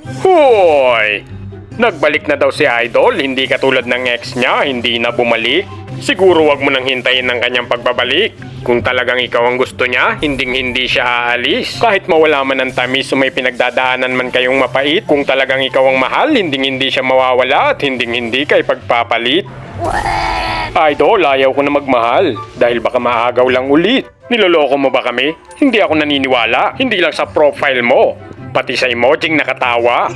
Hoy! Nagbalik na daw si Idol, hindi katulad ng ex niya, hindi na bumalik. Siguro wag mo nang hintayin ng kanyang pagbabalik. Kung talagang ikaw ang gusto niya, hindi siya aalis. Kahit mawala man ang tamis o may pinagdadaanan man kayong mapait, kung talagang ikaw ang mahal, hindi siya mawawala at hindi kay pagpapalit. Idol, ayaw ko na magmahal dahil baka maagaw lang ulit. Niloloko mo ba kami? Hindi ako naniniwala. Hindi lang sa profile mo, pati sa emojing nakatawa.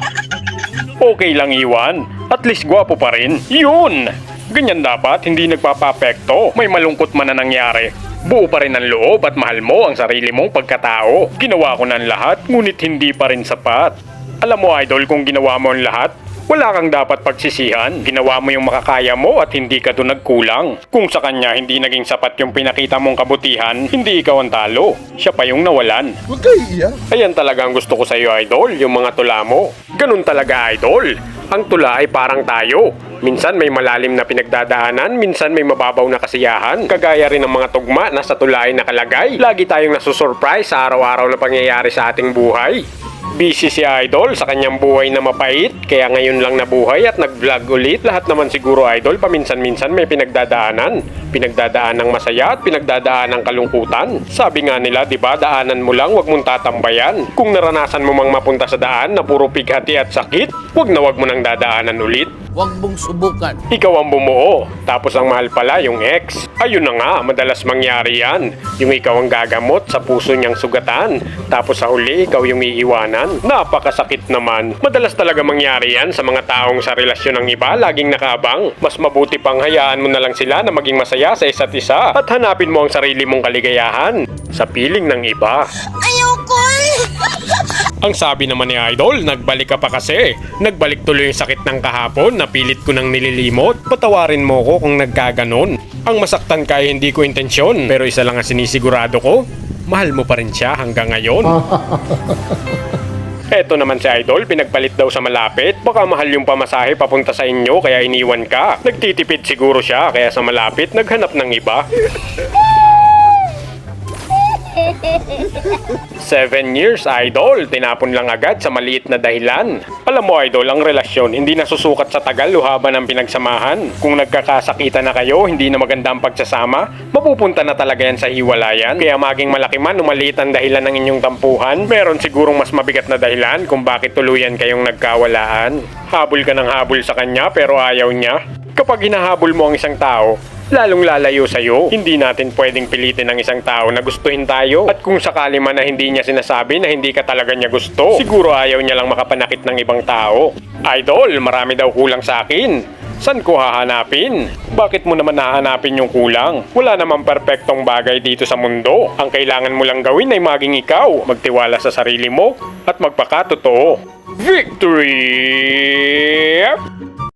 Okay lang iwan. At least gwapo pa rin. Yun! Ganyan dapat, hindi nagpapapekto. May malungkot man na nangyari. Buo pa rin ang loob at mahal mo ang sarili mong pagkatao. Ginawa ko na ang lahat, ngunit hindi pa rin sapat. Alam mo, Idol, kung ginawa mo ang lahat, wala kang dapat pagsisihan. Ginawa mo yung makakaya mo at hindi ka doon nagkulang. Kung sa kanya hindi naging sapat yung pinakita mong kabutihan, hindi ikaw ang talo. Siya pa yung nawalan. Huwag kayo iiyak. Ayan talaga ang gusto ko sa iyo, Idol, yung mga tula mo. Ganun talaga, Idol. Ang tula ay parang tayo. Minsan may malalim na pinagdadaanan, minsan may mababaw na kasiyahan. Kagaya rin ng mga tugma na sa tula ay nakalagay. Lagi tayong nasusurprise sa araw-araw na pangyayari sa ating buhay. Busy si Idol sa kanyang buhay na mapait, kaya ngayon lang nabuhay at nag-vlog ulit. Lahat naman siguro, Idol, paminsan-minsan may pinagdadaanan. Pinagdadaan ng masaya at pinagdadaan ng kalungkutan. Sabi nga nila, di ba, daanan mo lang, wag mong tatambayan. Kung naranasan mo mang mapunta sa daan na puro pighati at sakit, wag mo nang dadaanan ulit. Huwag mong subukan. Ikaw ang bumuo, tapos ang mahal pala yung ex. Ayun na nga, madalas mangyari yan. Yung ikaw ang gagamot sa puso niyang sugatan, tapos sa huli, ikaw yung iiwanan. Napakasakit naman. Madalas talaga mangyari yan sa mga taong sa relasyon ng iba, laging nakaabang. Mas mabuti pang hayaan mo na lang sila na maging masaya sa isa't isa at hanapin mo ang sarili mong kaligayahan sa piling ng iba. Ayoko! Ang sabi naman ni Idol, nagbalik ka pa kasi. Nagbalik tuloy yung sakit ng kahapon, napilit ko nang nililimot. Patawarin mo ko kung nagkaganon. Ang masaktan ka ay hindi ko intensyon, pero isa lang ang sinisigurado ko, mahal mo pa rin siya hanggang ngayon. Eto naman si Idol, pinagpalit daw sa malapit. Baka mahal yung pamasahe papunta sa inyo kaya iniwan ka. Nagtitipid siguro siya kaya sa malapit naghanap ng iba. 7 years, Idol. Tinapon lang agad sa maliit na dahilan. Alam mo, Idol, ang relasyon hindi nasusukat sa tagal o haba ng pinagsamahan. Kung nagkakasakitan na kayo, hindi na maganda ang pagsasama, mapupunta na talaga yan sa hiwalayan. Kaya maging malaki man o maliit ang dahilan ng inyong tampuhan, meron sigurong mas mabigat na dahilan kung bakit tuluyan kayong nagkawalaan. Habol ka ng habol sa kanya pero ayaw niya. Kapag hinahabol mo ang isang tao, lalong lalayo sa'yo. Hindi natin pwedeng pilitin ang isang tao na gustuhin tayo. At kung sakali man na hindi niya sinasabi na hindi ka talaga niya gusto, siguro ayaw niya lang makapanakit ng ibang tao. Idol, marami daw kulang sa akin. San ko hahanapin? Bakit mo naman hahanapin yung kulang? Wala namang perpektong bagay dito sa mundo. Ang kailangan mo lang gawin ay maging ikaw, magtiwala sa sarili mo, at magpakatotoo. Victory!